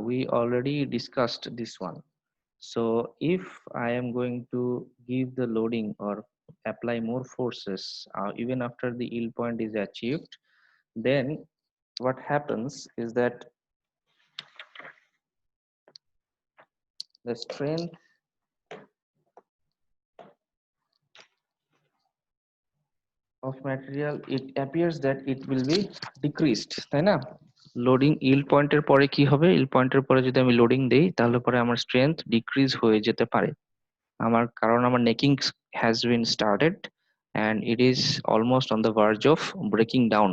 We already discussed this one. So if I am going to give the loading or apply more forces even after the yield point is achieved, then what happens is that the strength of material, it appears that it will be decreased, তাই না? Loading yield পয়েন্টের পরে কি হবে, yield পয়েন্টের পরে যদি আমি লোডিং দেই তাহলে পরে আমার স্ট্রেংথ ডিক্রিজ হয়ে যেতে পারে। আমার কারণ আমার necking has been started and it is almost on the verge of breaking down.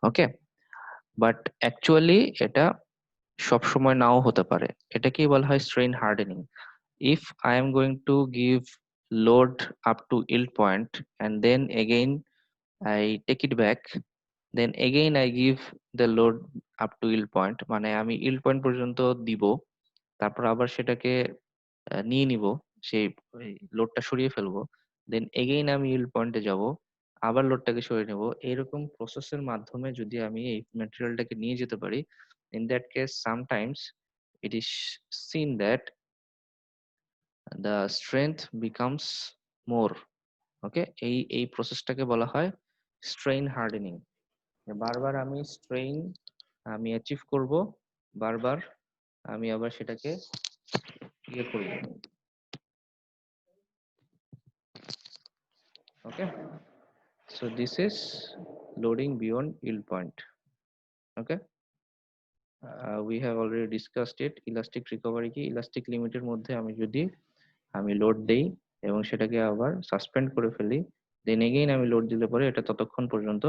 Okay, but actually এটা সব সময় নাও হতে পারে। এটাকেই বলা হয় strain hardening. If I am going to give load up to yield point and then again I take it back, then again I give the load up to yield point, মানে আমি yield point পর্যন্ত দিব, তারপর আবার সেটাকে নিয়ে নিব, সেই লোডটা সরিয়ে ফেলবো, দেন এগেইন আমি yield পয়েন্টে যাব, আবার লোডটাকে সরিয়ে নেব। এরকম প্রসেসের মাধ্যমে যদি আমি এই ম্যাটেরিয়ালটাকে নিয়ে যেতে পারি, in that case sometimes it is seen that the strength becomes more. ওকে, এই প্রসেসটাকে বলা হয় স্ট্রেইন হার্ডেনিং। বারবার আমি স্ট্রেইন আমি অ্যাচিভ করব, বারবার আমি আবার সেটাকে ইয়ে করব। Okay, so this is loading beyond yield point. Okay, we have already discussed it. Elastic recovery কি, ইলাস্টিক লিমিটের মধ্যে আমি যদি লোড দেই এবং সেটাকে আবার সাসপেন্ড করে ফেলি, দেন এগেইন আমি লোড দিলে পরে এটা ততক্ষণ পর্যন্ত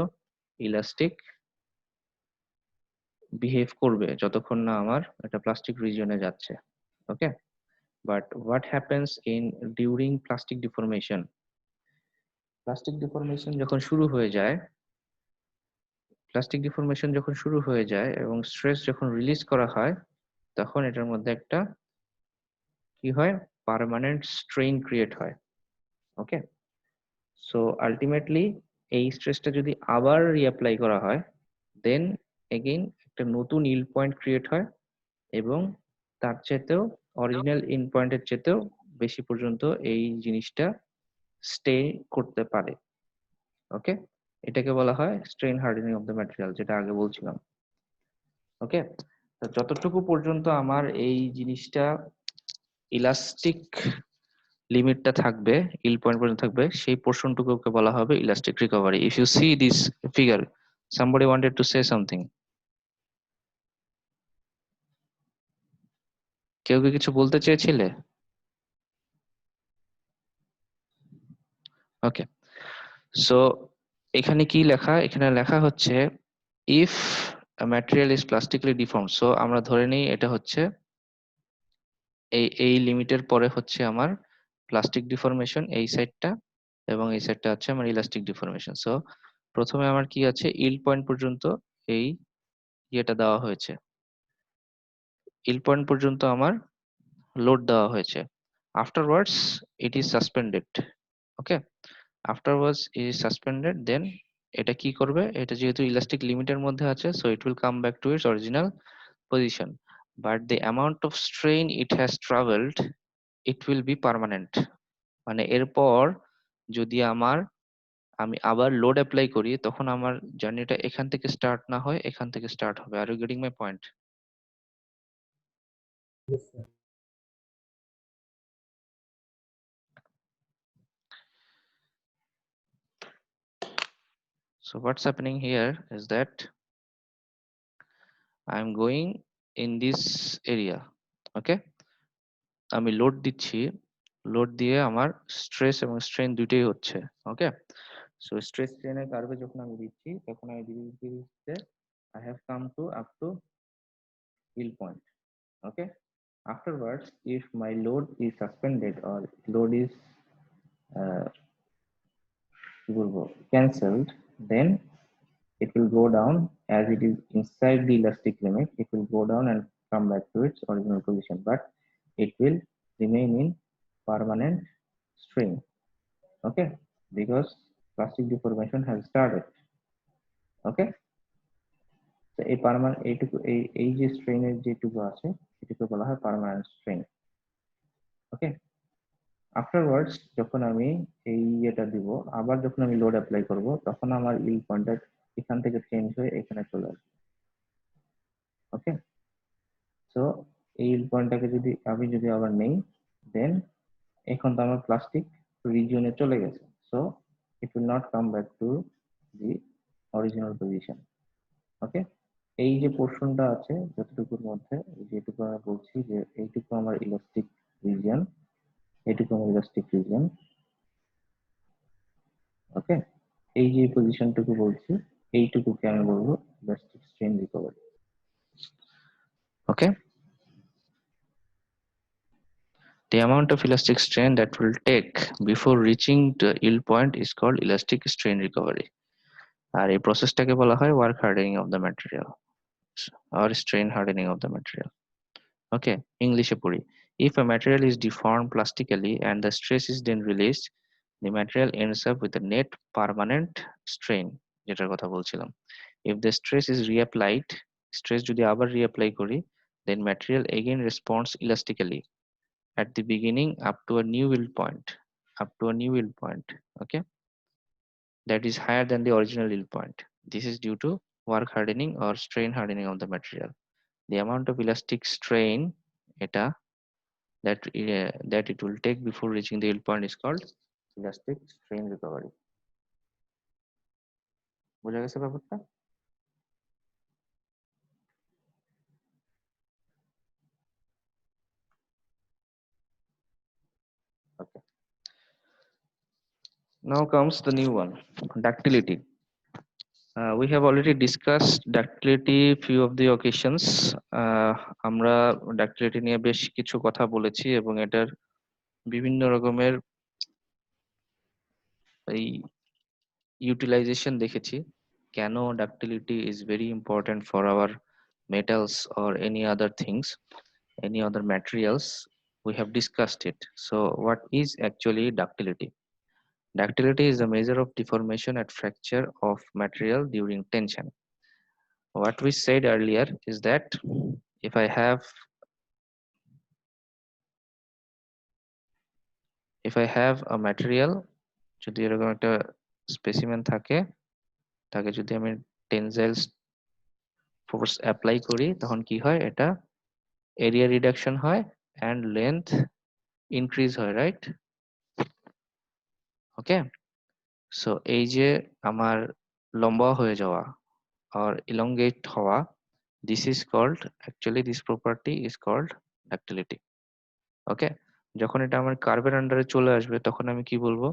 ইলাস্টিক বিহেভ করবে যতক্ষণ না আমার এটা প্লাস্টিক রিজিয়নে যাচ্ছে। Okay, but what happens in during plastic deformation? Plastic deformation যখন শুরু হয়ে যায়, এবং স্ট্রেস যখন রিলিজ করা হয়, তখন এটার মধ্যে একটা কি হয়, পার্মানেন্ট স্ট্রেইন ক্রিয়েট হয়। ওকে, সো আলটিমেটলি এই স্ট্রেসটা যদি আবার রিঅ্যাপ্লাই করা হয়, দেন এগেইন একটা নতুন ইল্ড পয়েন্ট ক্রিয়েট হয় এবং তার চেয়েতেও অরিজিনাল ইল্ড পয়েন্টের চেয়েতেও বেশি পর্যন্ত এই জিনিসটা স্টে করতে পারে। ওকে, এটাকে বলা হয় strain hardening of the material, যেটা আগে বলছিলাম। ওকে, তো যতটুকু পর্যন্ত আমার এই জিনিসটা ইলাস্টিক লিমিটটা থাকবে, ইল পয়েন্ট পর্যন্ত থাকবে, সেই পোর্শনটুকুকে বলা হবে elastic recovery. If you see this figure, somebody wanted to say something? কেউ কি কিছু বলতে চেয়েছিলে? ওকে, সো এখানে কি লেখা, এখানে লেখা হচ্ছে if material is plastically deform. So আমরা ধরে নিই এটা হচ্ছে এই লিমিটের পরে হচ্ছে আমার প্লাস্টিক ডিফরমেশন এই সাইডটা, এবং এই সাইডটা হচ্ছে আমার ইলাস্টিক ডিফরমেশন। সো প্রথমে আমার কি আছে, ইল্ড পয়েন্ট পর্যন্ত এই ইয়েটা দেওয়া হয়েছে, ইল্ড পয়েন্ট পর্যন্ত আমার লোড দেওয়া হয়েছে। Afterwards it is suspended. Okay, afterwards it is suspended, then এটা কি করবে, এটা যেহেতু ইলাস্টিক লিমিটের মধ্যে আছে, so it will come back to its original position, but the amount of strain it has traveled, it will be permanent. মানে এরপর যদি আমি আবার লোড অ্যাপ্লাই করি, তখন আমার জার্নিটা এখান থেকে স্টার্ট না হয় এখান থেকে স্টার্ট হবে। Are you getting my point? Yes, sir. So what's happening here is that I am going in this area. Okay, আমি লোড দিচ্ছি, লোড দিয়ে আমার স্ট্রেস এবং স্ট্রেন দুইটাই হচ্ছে। ওকে, সো স্ট্রেস স্ট্রেনের কার্ভে যখন আমি দিচ্ছি, তখন আমি ধীরে ধীরে I have come to up to yield point. Okay, afterwards if my load is suspended or load is uh, cancelled, then it will go down as it is inside the elastic limit. It will go down and come back to its original position, but it will remain in permanent strain. Okay, because plastic deformation has started. Okay, তো এই permanent এইটুকু এই যে স্ট্রেনের যেটুকু আছে এটুকু বলা হয় পার্মানেন্ট স্ট্রেন। ওকে, আফটারওয়ার্ডস যখন আমি এই ইয়েটা দিব, আবার যখন আমি লোড অ্যাপ্লাই করব, তখন আমার ইল পয়েন্টার এখান থেকে চেঞ্জ হয়ে এখানে চলে আসবে। ওকে, সো এই ইল পয়েন্টটাকে যদি আবার নেই, দেন এখন তো আমার প্লাস্টিক রিজিয়নে চলে গেছে, so it will not come back to the original position. Okay, এই যে পোর্শনটা আছে যতটুকুর মধ্যে, যেটুকু আমি বলছি যে এইটুকু আমার ইলাস্টিক রিজিয়ন, এইটুকু আমার ইলাস্টিক রিজিয়ন। ওকে, এই যে পজিশনটুকু বলছি, এইটুকুকে আমি বলবো elastic strain recovery. Okay, the amount of elastic strain that will take before reaching the yield point is called elastic strain recovery, আর এই প্রসেসটাকে বলা হয় work hardening of the material or strain hardening of the material. Okay, ইংলিশে পড়ি। If a material is deformed plastically and the stress is then released, the material ends up with a net permanent strain, যেটার কথা বলছিলাম। If the stress is reapplied, stress যদি আবার reapply করি, then material again responds elastically at the beginning up to a new yield point, okay, that is higher than the original yield point. This is due to work hardening or strain hardening of the material. The amount of elastic strain এটা that it will take before reaching the yield point is called elastic strain recovery. বোঝা গেছে ব্যাপারটা? Okay. Now comes the new one, ductility. We have already discussed ductility few of the occasions. আমরা ductility নিয়ে বেশ কিছু কথা বলেছি এবং এটার বিভিন্ন রকমের এই utilization দেখেছি। কেন ductility is very important for our metals or any other things, any other materials, we have discussed it. So what is actually ductility? Ductility is the measure of deformation and fracture of material during tension. What we said earlier is that if I have a material, যদি এরকম একটা specimen থাকে, তাকে যদি আমি tensile force apply করি, তখন কি হয়, এটা এরিয়া রিডাকশন হয় and length increase হয়, রাইট? ওকে, সো এই যে আমার লম্বা হয়ে যাওয়া or elongate হওয়া, this is called, actually this property is called ductility. ওকে, যখন এটা আমার কার্ভের আন্ডারে চলে আসবে তখন আমি কি বলবো,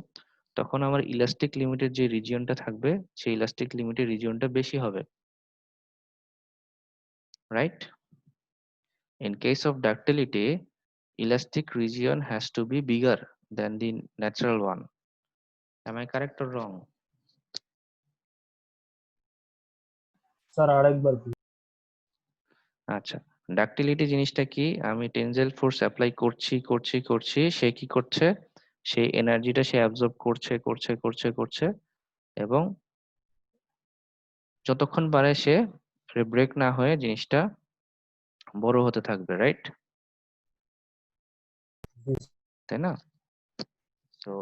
তখন আমার ইলাস্টিক লিমিটের যে রিজিয়নটা থাকবে সেই ইলাস্টিক লিমিটের রিজিয়নটা বেশি হবে, right? In case of ductility, elastic region has to be bigger than the natural one. Am I correct or wrong? Sir আরেকবার আচ্ছা, ডাক্টিলিটি জিনিসটা কি, আমি টেনজাইল ফোর্স অ্যাপ্লাই করছি, সে কি করছে, সেই এনার্জিটা সে অ্যাবজর্ব করছে এবং যতক্ষণ পারে সে ব্রেক না হয়ে জিনিসটা বড় হতে থাকবে, রাইট? তাই না? তো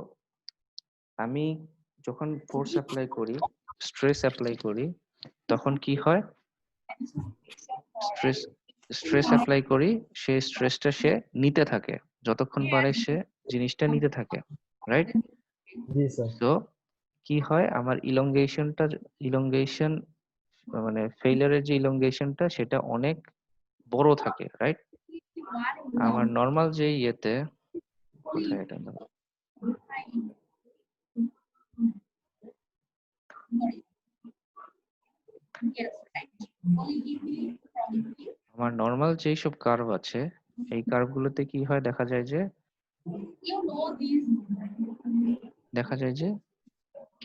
আমি যখন ফোর্স অ্যাপ্লাই করি, স্ট্রেস অ্যাপ্লাই করি, তখন কি হয়, স্ট্রেস অ্যাপ্লাই করি, সেই স্ট্রেসটা সে নিতে থাকে, যতক্ষণ পারে সে জিনিসটা নিতে থাকে, রাইট? জি স্যার। তো কি হয়, আমার ইলংগেশন মানে ফেইলিয়ারের যে ইলংগেশনটা সেটা অনেক বড় থাকে, রাইট? আমার নর্মাল যে ইয়েতে, কোথায় এটা দাও? আমার নর্মাল যেই সব কার্ভ আছে, এই কার্ভগুলোতে কি হয়, দেখা যায় যে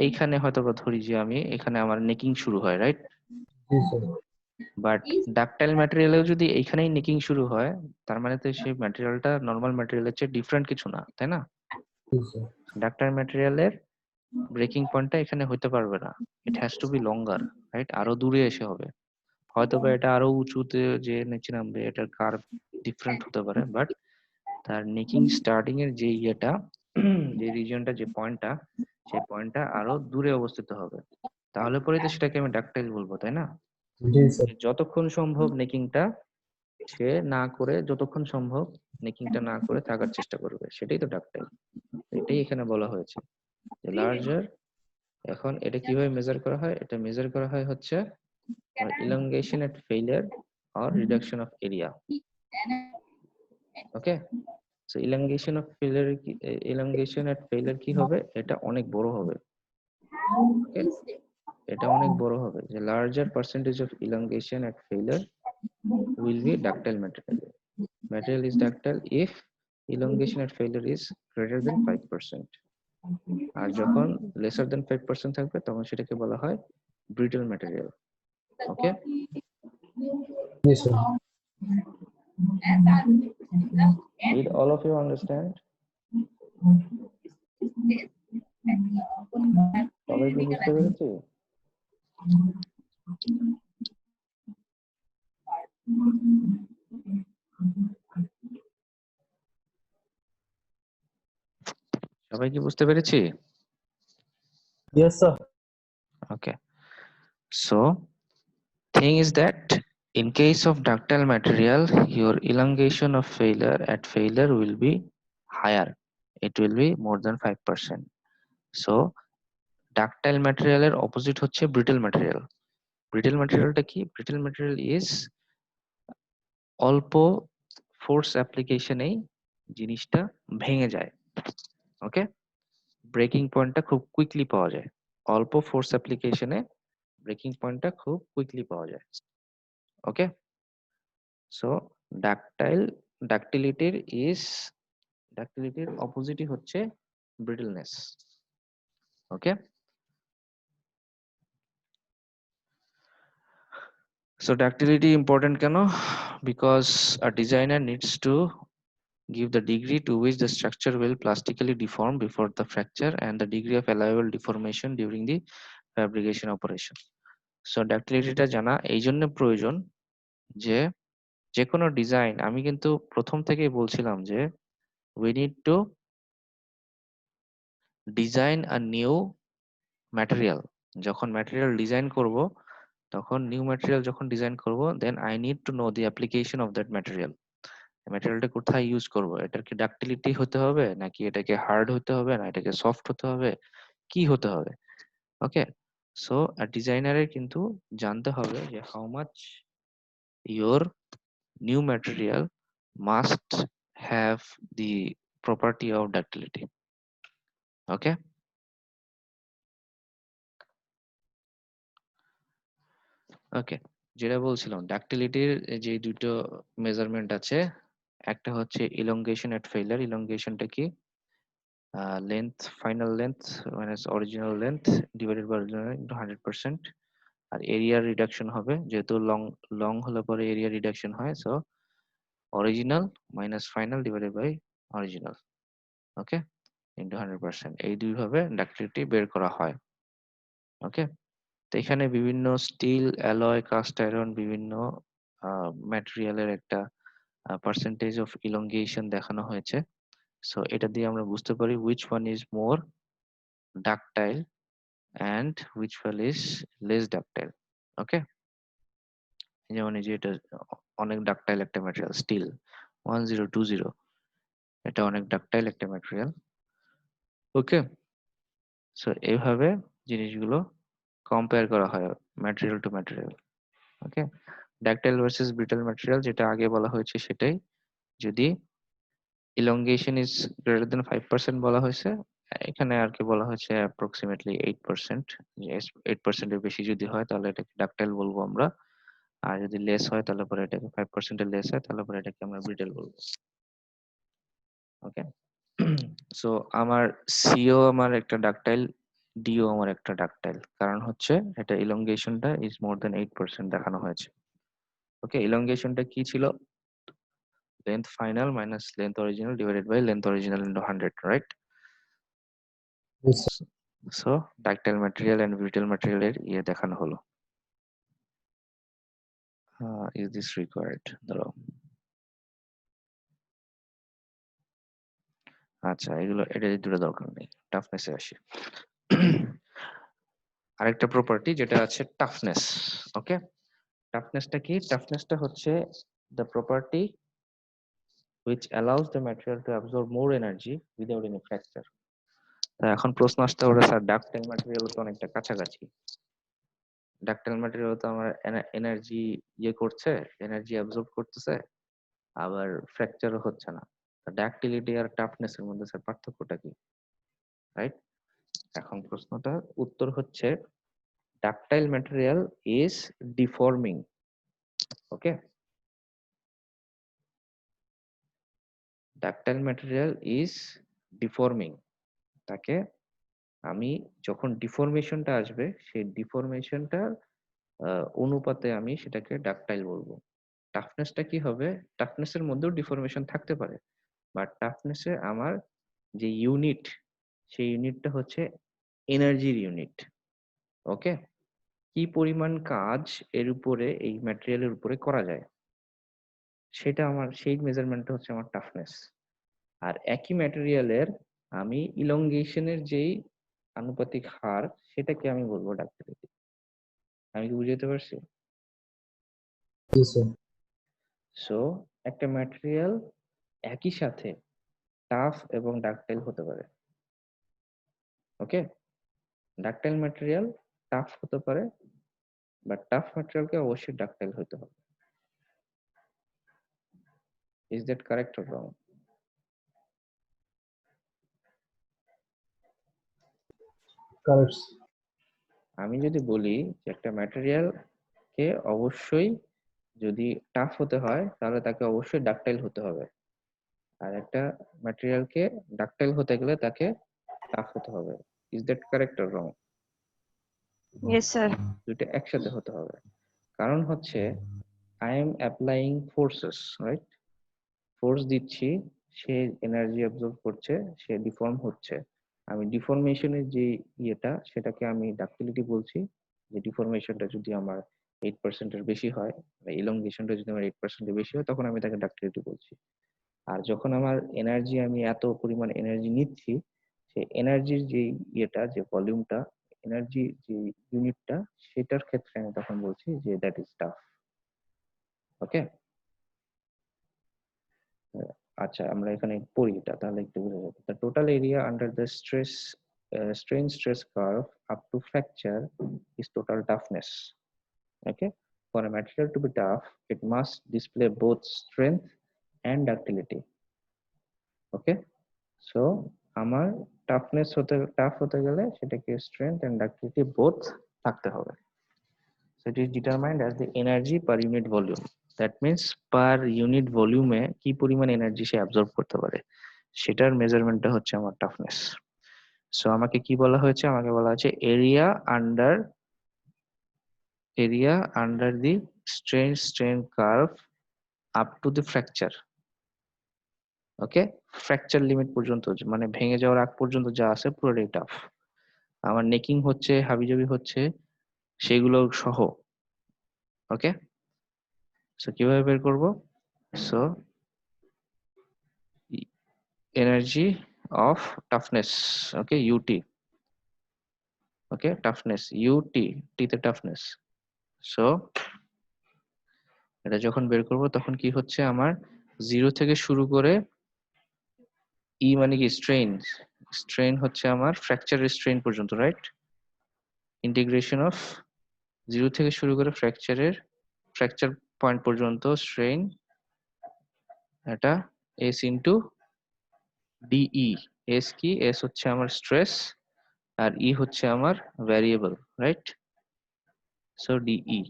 এইখানে হয়তো বা ধরি যে আমি এখানে আমার নেকিং শুরু হয়, রাইট? জি স্যার। বাট ডাকটাইল ম্যাটেরিয়ালেও যদি এইখানেই নেকিং শুরু হয়, তার মানে তো সেই ম্যাটেরিয়ালটা নর্মাল ম্যাটেরিয়ালের চেয়ে ডিফারেন্ট কিছু না, তাই না? জি স্যার। ডাকটাইল ম্যাটেরিয়ালের ব্রেকিং পয়েন্টটা এখানে হতে পারবে না, it has to B longer, right? আরো দূরে এসে হবে, হয়তো বা এটা আরো উঁচুতে যে নিচে নামবে, এটার কার্ভ ডিফারেন্ট হতে পারে, বাট তার নেকিং স্টার্টিং এর যে ইয়েটা, যে রিজিয়নটা, যে পয়েন্টটা, সেই পয়েন্টটা আরো দূরে অবস্থিত হবে, তাহলে পরে তো সেটাকে আমি ডাকটাইল বলবো, তাই না? जी सर। যতক্ষণ সম্ভব নেকিংটা সে না করে, যতক্ষণ সম্ভব নেকিংটা না করে থাকার চেষ্টা করবে, সেটাই তো ডাকটাইল। এটাই এখানে বলা হয়েছে যে লার্জার। এখন এটা কিভাবে মেজার করা হয়? এটা মেজার করা হয় হচ্ছে elongation at failure or reduction of area. Okay, so elongation at failure কি হবে? এটা অনেক বড় হবে। ওকে, এটা অনেক বড় হবে, যে larger percentage of elongation at failure will be ductile material. Material is ductile if elongation at failure is greater than 5%. আর যখন lesser than 5% থাকবে তখন সেটাকে বলা হয় brittle material. Okay? जी sir. Did all of you understand? সবাই কি বুঝতে পেরেছি? সবাই কি বুঝতে পেরেছি? Yes sir. Okay. So, thing is that in case of ductile material, your elongation of failure will be higher. It will be more than 5%. So, ductile ম্যাটেরিয়ালের opposite হচ্ছে ব্রিটেল ম্যাটেরিয়াল। ব্রিটেল ম্যাটেরিয়ালটা কি? ব্রিটেল ম্যাটেরিয়াল ইজ অল্প force অ্যাপ্লিকেশনেই জিনিসটা ভেঙে যায়। ওকে, breaking পয়েন্টটা খুব কুইকলি পাওয়া যায়। অল্প ফোর্স অ্যাপ্লিকেশনে ব্রেকিং পয়েন্টটা খুব কুইকলি পাওয়া যায়। ওকে, সো ডাকটাইল ডাকটিলিটির ডাকটিলিটির অপোজিটই হচ্ছে ব্রিটেলনেস। ওকে, so ductility important কেন? Because a designer needs to give the degree to which the structure will plastically deform before the fracture and the degree of allowable deformation during the fabrication operation. So ductility টা জানা এই জন্য প্রয়োজন যে যে কোনো design, আমি কিন্তু প্রথম থেকেই বলছিলাম যে we need to design a new material. যখন ম্যাটেরিয়াল ডিজাইন করব, তখন নিউ ম্যাটেরিয়াল যখন ডিজাইন করব, then I need to know the application of that material. ম্যাটেরিয়ালটা কোথায় ইউজ করব, এটার কি ডাক্টিলিটি হতে হবে, নাকি এটাকে হার্ড হতে হবে, না এটাকে সফট হতে হবে, কি হতে হবে? ওকে, সো ডিজাইনারের কিন্তু জানতে হবে যে how much your new material must have the property of ductility. Okay, okay, যেটা বলছিলাম ডাক্টিলিটির যে দুটো মেজারমেন্ট আছে, একটা হচ্ছে ইলংগেশন এট ফেইলার। ইলংগেশনটা কি? Final length minus original length divided by original into 100%। আর এরিয়া রিডাকশন হবে, যেহেতু লং লং হলে পরে এরিয়া রিডাকশন হয়, so original minus final divided by original, okay, into 100%। এই দুই ভাবে ডাক্টিলিটি বের করা হয়। ওকে, তো এখানে বিভিন্ন স্টিল, অ্যালয়, কাস্ট আয়রন, বিভিন্ন ম্যাটেরিয়ালের একটা পার্সেন্টেজ অফ ইলংগেশন দেখানো হয়েছে। সো এটা দিয়ে আমরা বুঝতে পারি which one is more ductile and which one is less ductile. ওকে, যেমন এই যে এটা অনেক ডাকটাইল একটা ম্যাটেরিয়াল, স্টিল 1020, এটা অনেক ডাকটাইল একটা ম্যাটেরিয়াল। ওকে, সো এইভাবে জিনিসগুলো কম্পেয়ার করা হয় ম্যাটেরিয়াল টু ম্যাটেরিয়াল। ওকে, ডাকটাইল ভার্সেস ব্রিটল ম্যাটেরিয়াল যেটা আগে বলা হয়েছে সেটাই। যদি elongation is greater than 5% বলা হয়েছে, এখানে আর কি বলা হয়েছে approximately 8%। 8% এর বেশি যদি হয় তাহলে এটাকে ডাকটাইল বলবো আমরা, আর যদি লেস হয় তাহলে পরে এটাকে 5% এর লেস হয় তাহলে পরে এটাকে আমরা ব্রিটেল বলবো। ওকে, সো আমার সিও আমার একটা ডাকটাইল, ডিও আমার একটা ডাকটাইল, কারণ হচ্ছে এটা ইলংগেশনটা ইজ মোর দেন 8% দেখানো হয়েছে। ওকে, ইলংগেশনটা কি ছিল? Length final minus length original divided by length original into 100, right? Yes sir. So ductile material and brittle material এর ইয়ে দেখানো হলো। is this required? ধরো আচ্ছা এগুলো এটা দুটো দরকার নেই, টাফনেসে আসি। আরেকটা প্রপার্টি যেটা আছে টাফনেস। ওকে, টাফনেসটা কি? টাফনেসটা হচ্ছে the property which allows the material to absorb more energy without any fracture. তা এখন প্রশ্ন আসতে পারে, স্যার ডাক্টাইল ম্যাটেরিয়াল তো অনেকটা কাছাকাছি, ডাক্টাইল ম্যাটেরিয়াল তো আমার এনার্জি করছে, এনার্জি অ্যাবজর্ব করতেছে, আবার ফ্র্যাকচারও হচ্ছে না। ডাক্টিলিটি আর টাফনেস এর মধ্যে স্যার পার্থক্যটা কি? রাইট, এখন প্রশ্নটার উত্তর হচ্ছে ডাক্টাইল material is deforming. Okay, ডাক্টাইল material is deforming. তাকে আমি যখন ডিফরমেশনটা আসবে সেই ডিফরমেশনটার অনুপাতে আমি সেটাকে ডাকটাইল বলবো। টাফনেসটা কি হবে? টাফনেসের মধ্যেও ডিফরমেশন থাকতে পারে, বাট টাফনেসে আমার যে ইউনিট, সেই ইউনিটটা হচ্ছে এনার্জির ইউনিট। ওকে, কি পরিমাণ কাজ এর উপরে, এই ম্যাটেরিয়ালের উপরে করা যায়, সেটা আমার, সেই মেজারমেন্টটা হচ্ছে আমার টাফনেস। আর একই ম্যাটেরিয়ালের আমি ইলংগেশনের যেই আনুপাতিক হার, সেটাকে আমি বলবো ডাক্টিলিটি। আমি কি বুঝাতে পারছি? জি স্যার। সো একটা ম্যাটেরিয়াল একই সাথে টাফ এবং ডাকটাইল হতে পারে। ওকে, ডাকটাইল ম্যাটেরিয়াল টাফ হতে পারে, বাট টাফ ম্যাটেরিয়ালকে অবশ্যই ডাকটাইল হতে হবে। Is that correct or wrong? Correct. আমি যদি বলি যে একটা ম্যাটেরিয়াল কে অবশ্যই যদি টাফ হতে হয় তাহলে তাকে অবশ্যই ডাকটাইল হতে হবে, আর একটা ম্যাটেরিয়ালকে ডাকটাইল হতে গেলে তাকে টাফ হতে হবে। Is that correct or wrong? Yes, sir. দুইটা একসাথে হতে হবে। কারণ হচ্ছে I am applying forces, right? Force দিচ্ছি, সে এনার্জি অ্যাবজর্ব করছে, সে ডিফর্ম হচ্ছে। আমি ডিফরমেশনের যে ইয়েটা, সেটাকে আমি ডাক্টিলিটি বলছি। যে ডিফরমেশনটা যদি আমার 8% এর বেশি হয়, বা ইলংগেশনটা যদি আমার 8% এর বেশি হয়, তখন আমি তাকে ডাক্টিলিটি বলছি। আর যখন আমার এনার্জি, আমি এত পরিমাণ এনার্জি নিচ্ছি, সেই এনার্জির যে ইয়েটা, যে ভলিউমটা, এনার্জি যে ইউনিটটা, সেটার ক্ষেত্রে আমি তখন বলছি যে দ্যাট ইজ টাফ। ওকে, আচ্ছা আমরা এখানে পড়ি এটা, তাহলে একটু বুঝে যাবে। The total area under the strain stress curve up to fracture is total toughness. Okay, for a material to be tough, it must display both strength and ductility. Okay, so আমার টাফ হতে গেলে সেটাকে strength and ductility both থাকতে হবে। So it is determined as the energy per unit volume. That means per unit volume এ কি পরিমাণ energy সে absorb করতে পারে, সেটার মেজারমেন্টটা হচ্ছে আমার টাফনেস। সো আমাকে কি বলা হয়েছে? আমাকে বলা হয়েছে area under the strain curve up to the fracture. Okay, fracture limit পর্যন্ত, মানে ভেঙে যাওয়ার আগ পর্যন্ত যা আছে পুরোটাই টাফ। আমার নেকিং হচ্ছে, হাবিজাবি হচ্ছে, সেগুলো সহ। ওকে, সো কিভাবে বের করবো? So energy of toughness, okay, ut, okay, toughness ut, t তে toughness। সো এটা যখন বের করব তখন কি হচ্ছে, আমার 0 থেকে শুরু করে ই মানে কি স্ট্রেন, স্ট্রেন হচ্ছে আমার ফ্র্যাকচারের স্ট্রেন পর্যন্ত, রাইট? ইন্টিগ্রেশন অফ 0 থেকে শুরু করে ফ্র্যাকচার পয়েন্ট পর্যন্ত স্ট্রেন, এটা s ইন্টু ডিই। এস কি? এস হচ্ছে আমার স্ট্রেস, আর ই হচ্ছে আমার ভ্যারিয়েবল, রাইট? So DE.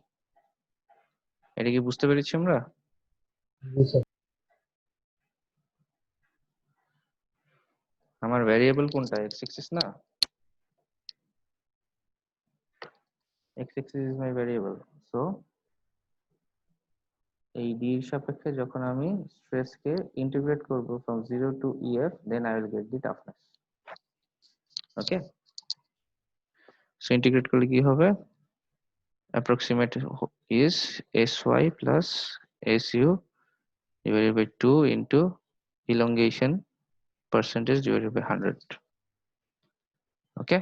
এটা কি বুঝতে পেরেছি আমরা? জি স্যার। আমার ভ্যারিয়েবল কোনটা? x axis না? x axis is my variable. So এই d এর সাপেক্ষে যখন আমি স্ট্রেস কে ইন্টিগ্রেট করব from 0 to ef, then I will get the toughness. Okay, so integrate করলে কি হবে? approximate is sy plus su divided by 2 into elongation percentage divided by 100. Okay,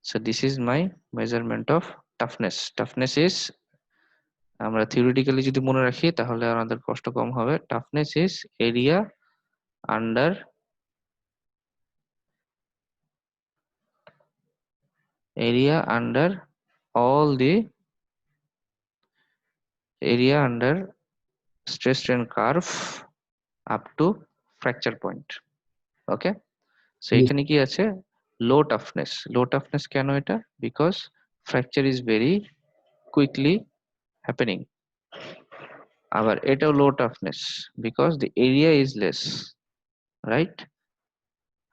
so this is my measurement of toughness. Toughness is, আমরা theoretically যদি মনে রাখি তাহলে আমাদের কষ্ট কম হবে। Toughness is area under all the area under stress strain curve up to fracture point. Okay, so Yes. এখানে কি আছে, লো টাফনেস কেন এটা, because fracture is very quickly happening. আবার এটাও low toughness because the area is less, right?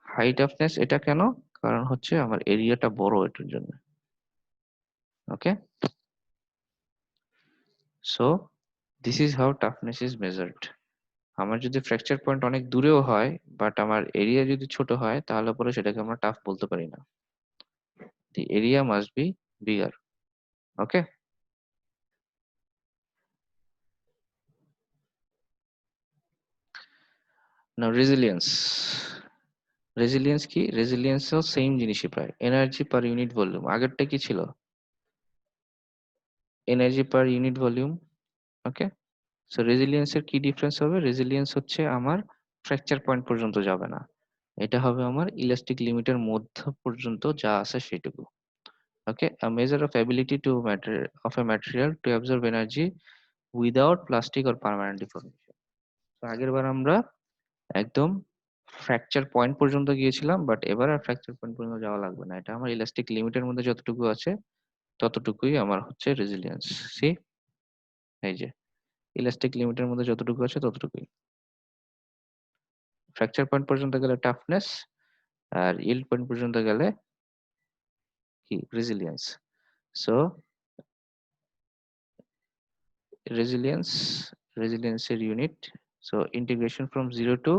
High toughness এটা কেন, কারণ হচ্ছে আমার এরিয়াটা বড় এটার জন্য। Okay, so this is how toughness is measured. আমার যদি ফ্র্যাকচার পয়েন্ট অনেক দূরেও হয় বাট আমার এরিয়া যদি ছোট হয় তাহলে পরে সেটাকে আমরা টাফ বলতে পারি না। দি area must be bigger. Okay, now resilience. Resilience কি? রেজিলিয়েন্সও সেম জিনিসই প্রায়, এনার্জি পার ইউনিট ভলিউম। আগেরটা কি ছিল? Energy per unit volume. Okay, so রেজিলিয়েন্সের কি ডিফারেন্স হবে? রেজিলিয়েন্স হচ্ছে আমার ফ্র্যাকচার পয়েন্ট পর্যন্ত যাবে না, এটা হবে আমার ইলাস্টিক লিমিটের মধ্য পর্যন্ত যা আছে সেটুকু। ওকে, a measure of ability to matter of a material to absorb energy without plastic or permanent deformation. তো আগের বার আমরা একদম ফ্র্যাকচার পয়েন্ট পর্যন্ত গিয়েছিলাম, বাট এবার আর ফ্র্যাকচার পয়েন্ট পর্যন্ত যাওয়া লাগবে না, এটা আমার ইলাস্টিক লিমিটের মধ্যে যতটুকু আছে ততটুকুই আমার হচ্ছে রেজিলিয়েন্স। সি, এই যে ইলাস্টিক লিমিটের মধ্যে যতটুকু আছে ততটুকুই। ফ্র্যাকচার পয়েন্ট পর্যন্ত গেলে টাফনেস, আর ইল্ড পয়েন্ট পর্যন্ত গেলে কি? রেজিলিয়েন্স। সো রেজিলিয়েন্সের unit, so integration from 0 to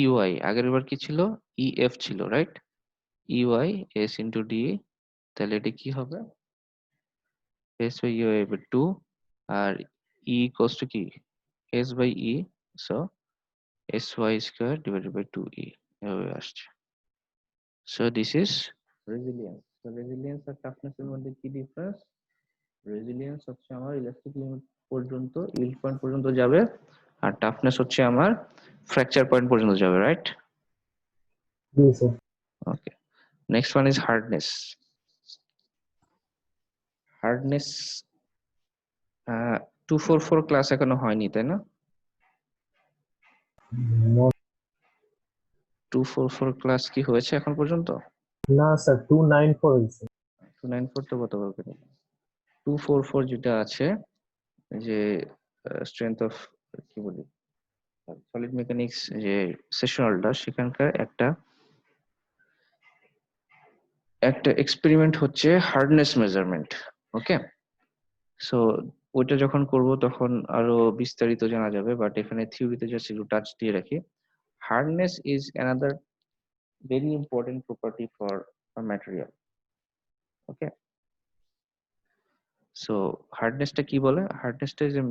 UI. আগের বার কি ছিল? ইএফ ছিল, right? UI S into D, তাহলে এটা কি হবে? এস বাই ইউআই বাই 2, আর ই ইকুয়ালস টু কি? S by E, so S Y square divided by 2 E, এভাবে আসছে। So this is resilience. তো রেজিলিয়েন্স আর টাফনেস এর মধ্যে কি ডিফারেন্স? রেজিলিয়েন্স হচ্ছে আমার ইলাস্টিক লিমিট পর্যন্ত, ইল্ড পয়েন্ট পর্যন্ত যাবে, আর টাফনেস হচ্ছে আমার ফ্র্যাকচার পয়েন্ট পর্যন্ত যাবে, right? Yes, sir. Okay, next one is hardness. Hardness 244 class এখনো হয়নি, তাই না? No, 244 ক্লাস কি হয়েছে এখন পর্যন্ত? না স্যার 294 হয়েছে। 294 তো কত হবে? 244 যেটা আছে, যে স্ট্রেংথ অফ, কি বলি, সলিড মেকানিক্স যে সেশনালটা, সেখানকার একটা এক্সপেরিমেন্ট হচ্ছে হার্ডনেস মেজারমেন্ট। ওকে, সো ওইটা যখন করব তখন আরো বিস্তারিত জানা যাবে, বাট এখানে থিওরিতে জাস্ট একটু টাচ দিয়ে রাখি। Hardness is another very important property for a material. Okay, so হার্ডনেসটা কি বলে? হার্ডনেসটা is a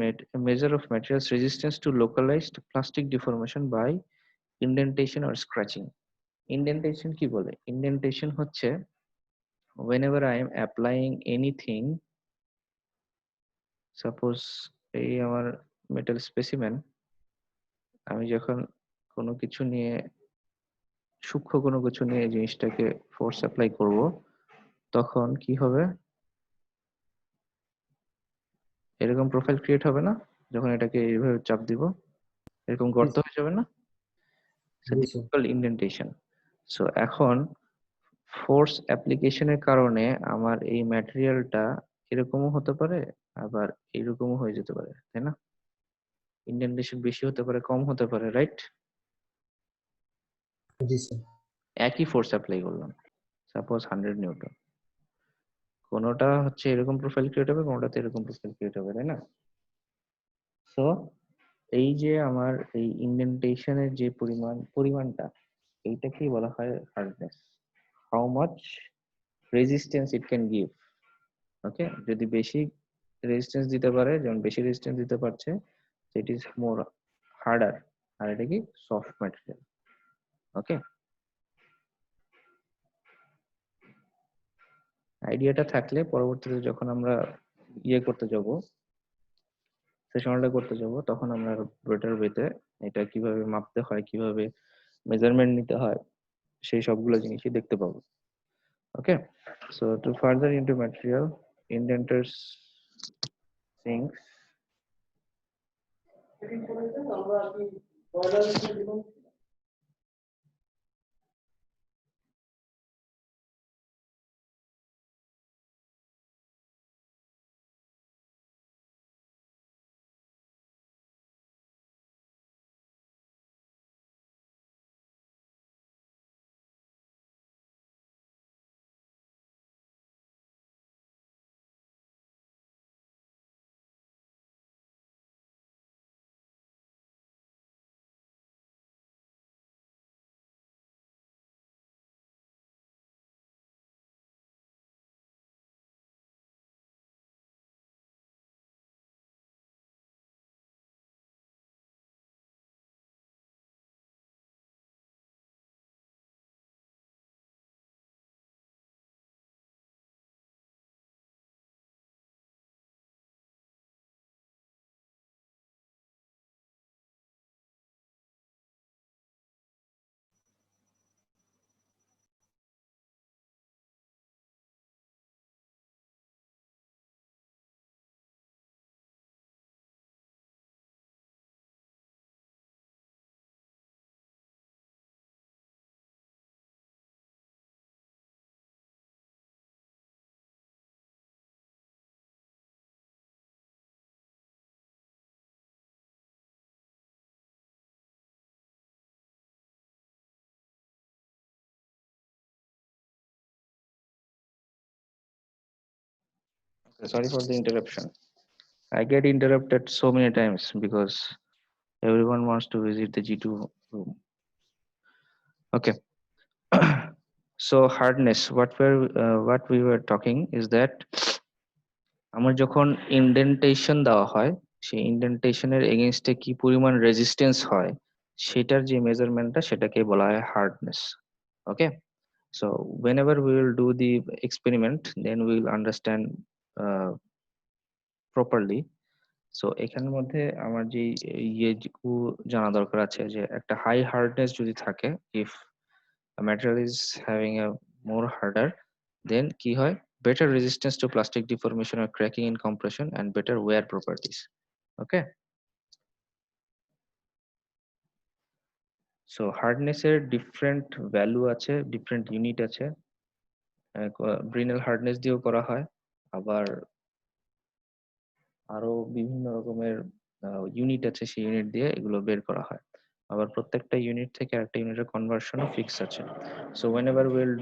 measure of material's resistance to localised plastic deformation by indentation or scratching. Indentation কি বলে? ইন্ডেন্টেশন হচ্ছে whenever I am applying anything, suppose এই আমার metal specimen, আমি যখন কোনো কিছু নিয়ে, সূক্ষ্ম কোনো কিছু নিয়ে এই জিনিসটাকে ফোর্স অ্যাপ্লাই করব, তখন কি হবে? এরকম প্রোফাইল ক্রিয়েট হবে না? যখন এটাকে এইভাবে চাপ দিব এরকম গর্ত হয়ে যাবে না? So Yes, this sir. Is called indentation. So এখন ফোর্স অ্যাপ্লিকেশনের কারণে আমার এই ম্যাটেরিয়ালটা এরকমও হতে পারে, আবার এরকমও হয়ে যেতে পারে, তাই না? ইন্ডেন্টেশন বেশি হতে পারে, কম হতে পারে, রাইট? জি স্যার। একই ফোর্স অ্যাপ্লাই করলাম, সাপোজ 100 নিউটন, কোনোটা হচ্ছে এরকম প্রোফাইল ক্রিয়েট হবে, কোনোটাতে এরকম প্রোফাইল ক্রিয়েট হবে, তাই না? সো এই যে আমার এই ইন্ডেন্টেশনের যে পরিমাণটা, এইটাকেই বলা হয় hardness. How much resistance it can give, okay, যদি বেশি রেজিস্ট্যান্স দিতে পারে, যেমন বেশি রেজিস্ট্যান্স দিতে পারছে, ইট ইজ মোর হার্ডার, আর এটা কি সফট ম্যাটেরিয়াল। ওকে, আইডিয়াটা থাকলে পরবর্তীতে যখন আমরা করতে যাব, সেশনটা করতে যাব, তখন আমরা বেটার ওয়েতে এটা কিভাবে মাপতে হয়, কিভাবে মেজারমেন্ট নিতে হয়, সেই সবগুলো জিনিসই দেখতে পাবো। Okay, so to further into material, indenters, sinks, sorry for the interruption. I get interrupted so many times because everyone wants to visit the G2 room. Okay. So hardness, what we were talking is that আমার যখন indentation দেওয়া হয়, সেই ইন্ডেন্টেশনের এগেইনস্টে কি পরিমাণ resistance হয়, সেটার যে মেজারমেন্টটা, সেটাকে বলা হয় hardness. Okay, so whenever we will do the experiment, then we will understand properly. So এখানের মধ্যে আমার যে জানা দরকার আছে, যে একটা হাই হার্ডনেস যদি থাকে, if material is having a more harder, then কি হয়, better resistance to plastic deformation or cracking in compression and better wear properties. Okay, so hardness এর different value আছে, different unit আছে। Brinell hardness দিয়েও করা হয়, আবার আরো বিভিন্ন রকমের ইউনিট আছে, সেই ইউনিট দিয়ে এগুলো বের করা হয়। আবার প্রত্যেকটা ইউনিট থেকে আরেকটা ইউনিটের কনভার্সনও ফিক্স আছে। So whenever we'll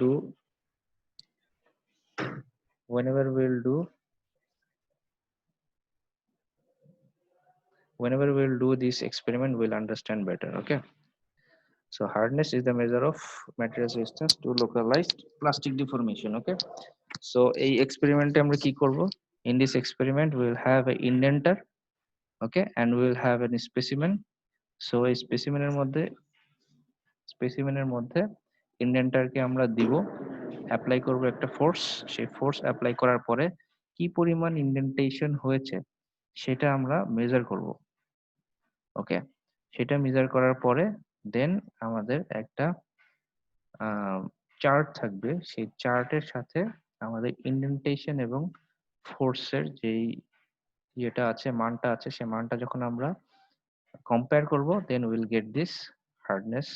do this experiment, we'll understand better. Okay, so hardness is the measure of material resistance to localized plastic deformation. Okay, so এই এক্সপেরিমেন্টে আমরা কি করব, in this experiment we will have a indenter, okay, and we will have a specimen. So এই স্পেসিমেনের মধ্যে ইন্ডেন্টারকে আমরা দিব, apply করব একটা ফোর্স, সেই ফোর্স অ্যাপ্লাই করার পরে কি পরিমাণ ইন্ডেন্টেশন হয়েছে সেটা আমরা মেজার করব। ওকে, সেটা মেজার করার পরে দেন আমাদের একটা চার্ট থাকবে, সেই চার্টের সাথে আমাদের ইন্ডেন্টেশন এবং ফোর্সের যেই ইয়েটা আছে, মানটা আছে, সেই মানটা যখন আমরা compare করব, then we'll get this hardness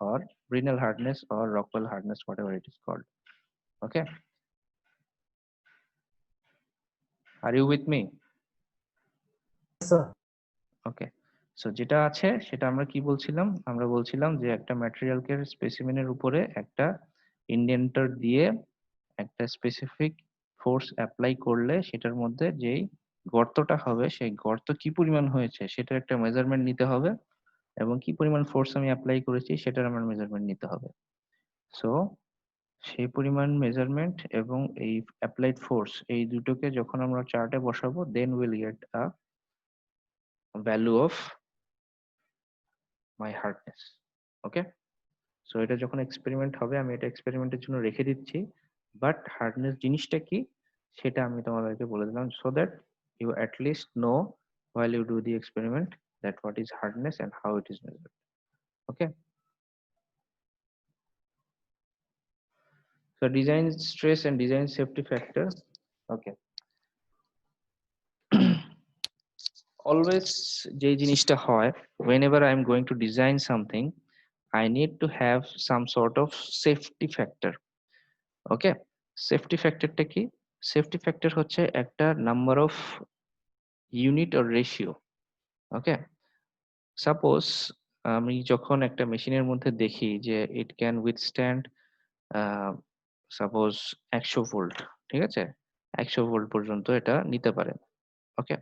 or Brinell hardness or Rockwell hardness, whatever it is called. Okay, are you with me? Sir. Okay, so যেটা আছে সেটা আমরা কি বলছিলাম, আমরা বলছিলাম যে একটা ম্যাটেরিয়ালকে স্পেসিমেনের উপরে একটা ইন্ডেন্টার দিয়ে একটা স্পেসিফিক ফোর্স অ্যাপ্লাই করলে সেটার মধ্যে যেই গর্তটা হবে, সেই গর্ত কি পরিমাণ হয়েছে সেটার একটা মেজারমেন্ট নিতে হবে, এবং কি পরিমাণ ফোর্স আমি অ্যাপ্লাই করেছি সেটার আমার মেজারমেন্ট নিতে হবে। সো সেই পরিমাণ মেজারমেন্ট এবং এই অ্যাপ্লাইড ফোর্স এই দুটোকে যখন আমরা চার্টে বসাবো then will get a value of my hardness. Okay, so এটা যখন এক্সপেরিমেন্ট হবে আমি এটা এক্সপেরিমেন্টের জন্য রেখে দিচ্ছি, বাট হার্ডনেস জিনিসটা কি সেটা আমি তোমাদেরকে বলে দিলাম, so that you at least know while you do the experiment that what is hardness and how it is measured. Okay, so design stress and design safety factor. Okay, always যে জিনিসটা হয়, whenever I am going to design something I need to have some sort of safety factor. Okay, safety factor টা কি? Safety factor হচ্ছে একটা number of unit or ratio. Okay, suppose আমি যখন একটা মেশিনের মধ্যে দেখি যে it can withstand suppose 100 volt, ঠিক আছে, 100 ভোল্ট পর্যন্ত এটা নিতে পারে। ওকে,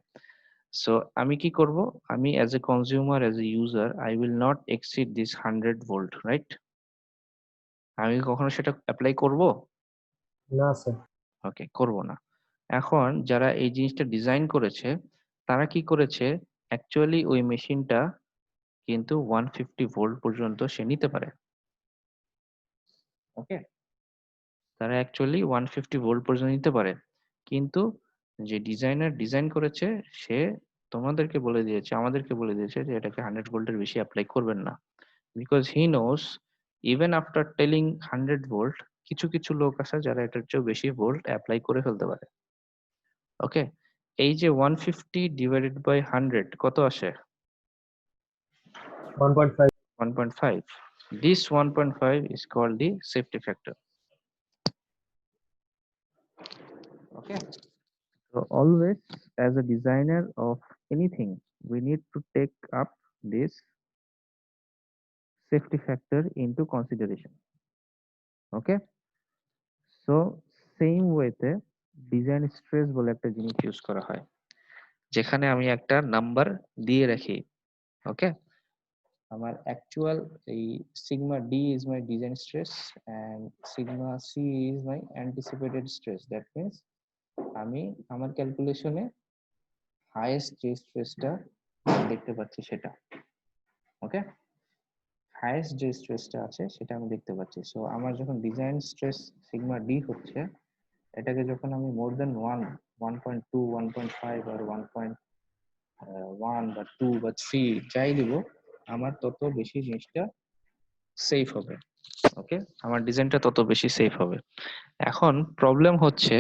সো আমি কি করব, আমি as a consumer as a user I will not exceed this 100 volt, right? আমি কখনো সেটা অ্যাপ্লাই করব? না স্যার। ওকে, করব না। এখন যারা এই জিনিসটা ডিজাইন করেছে তারা কি করেছে, অ্যাকচুয়ালি ওই মেশিনটা কিন্তু 150 ভোল্ট পর্যন্ত সে নিতে পারে। ওকে, তারা অ্যাকচুয়ালি 150 ভোল্ট পর্যন্ত নিতে পারে, কিন্তু যে ডিজাইনার ডিজাইন করেছে সে তোমাদেরকে বলে দিয়েছে, আমাদেরকে বলে দিয়েছে যে এটাকে 100 ভোল্টের বেশি অ্যাপ্লাই করবেন না, because he knows even after telling 100 volt কিছু কিছু লোক আছে যারা এটার চেয়েও বেশি ভোল্ট অ্যাপ্লাই করে ফেলতে পারে। ওকে, এই যে 150 ডিভাইডেড বাই 100 কত আসে? 1.5। 1.5. This 1.5 is called the safety factor. Okay, so always as a designer of anything we need to take up this safety factor into consideration. Okay, so same way তে design stress বলে একটা জিনিস use করা হয়, যেখানে আমি একটা number দিয়ে রাখি। ওকে, আমার অ্যাকচুয়াল এই sigma D is my design stress and sigma C is my anticipated stress. That means আমি আমার ক্যালকুলেশনে হাইয়েস্ট যে স্ট্রেসটা দেখতে পাচ্ছি সেটা। ওকে, হাইয়েস্ট যে স্ট্রেসটা আছে সেটা আমি দেখতে পাচ্ছি। সো আমার যখন ডিজাইন স্ট্রেস সিগমা ডি হচ্ছে, এটাকে যখন আমি মোর দেন 1.2 1.5 আর 1.1 বা 2 বা 3 যাই দিব, আমার তত বেশি জিনিসটা সেফ হবে। ওকে, আমার ডিজাইনটা তত বেশি সেফ হবে। এখন প্রবলেম হচ্ছে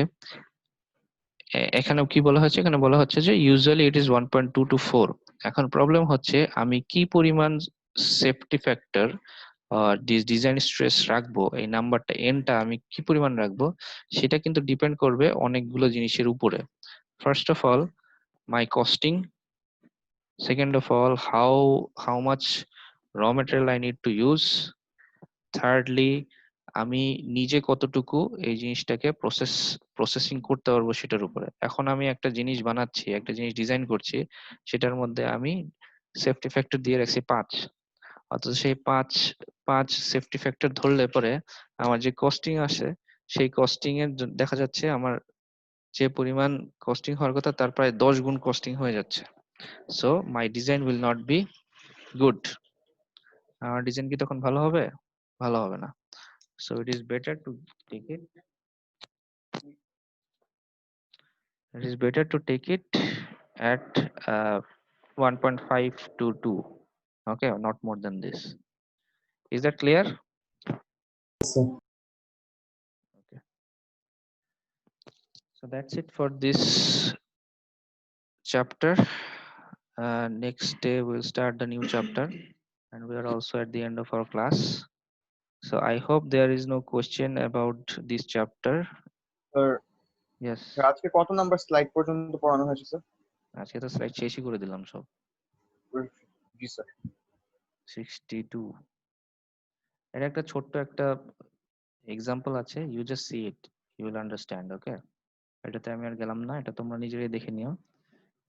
এখানে কি বলা হচ্ছে, এখানে বলা হচ্ছে যে ইউজুয়ালি ইট ইজ 1.2 to 4। এখন প্রবলেম হচ্ছে আমি কি পরিমাণ সেফটি ফ্যাক্টর ডিজাইন স্ট্রেস রাখবো, এই নাম্বারটা এনটা আমি কি পরিমাণ রাখবো সেটা কিন্তু ডিপেন্ড করবে অনেকগুলো জিনিসের উপরে। First of all my costing, second of all how much র material I need to use, thirdly আমি নিজে কতটুকু এই জিনিসটাকে প্রসেসিং করতে পারবো সেটার উপরে। এখন আমি একটা জিনিস বানাচ্ছি, একটা জিনিস ডিজাইন করছি, সেটার মধ্যে আমি সেফটি ফ্যাক্টর দিয়ে রাখছি 5, অথচ সেই পাঁচ সেফটি ফ্যাক্টর ধরলে পরে আমার যে কস্টিং আসে সেই কস্টিং এর দেখা যাচ্ছে আমার যে পরিমাণ কস্টিং হওয়ার কথা তার প্রায় 10 গুণ কস্টিং হয়ে যাচ্ছে। So my design will not be good. আমার ডিজাইন কি তখন ভালো হবে? ভালো হবে না। So it is better to take it, at 1.5 to 2. Okay, not more than this. Is that clear? Sir. Okay, so that's it for this chapter. Next day we'll start the new chapter and we are also at the end of our class. So I hope there is no question about this chapter. Sir Yes, আজকে কত number slide পর্যন্ত পড়ানো হয়েছে sir? আজকে তো slide শেষই করে দিলাম সব। জি স্যার। 62। এটা একটা ছোট্ট একটা এক্সাম্পল আছে, you just see it, you will understand. Okay, এটাতে আমি আর গেলাম না, এটা তোমরা নিজেরাই দেখে নিও।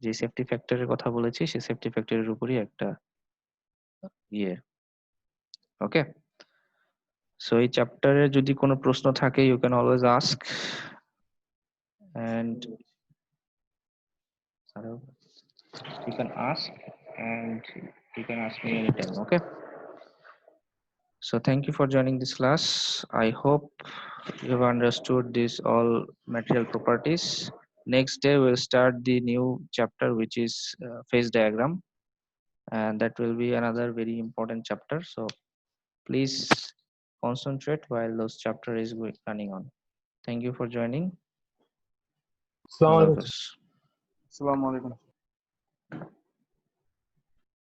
যে সেফটি ফ্যাক্টরের কথা বলেছি সেই সেফটি ফ্যাক্টরের উপরই একটা ইয়ে। ওকে, সো এই চ্যাপ্টারে যদি কোনো প্রশ্ন থাকে you can always ask and you can ask and you can ask me anytime. Okay, so thank you for joining this class. I hope you have understood this all material properties. Next day we'll start the new chapter, which is phase diagram, and that will be another very important chapter. So please concentrate while those chapter is running on. Thank you for joining. Assalamu Allah alaikum. Hafiz. আসসালামু আলাইকুম।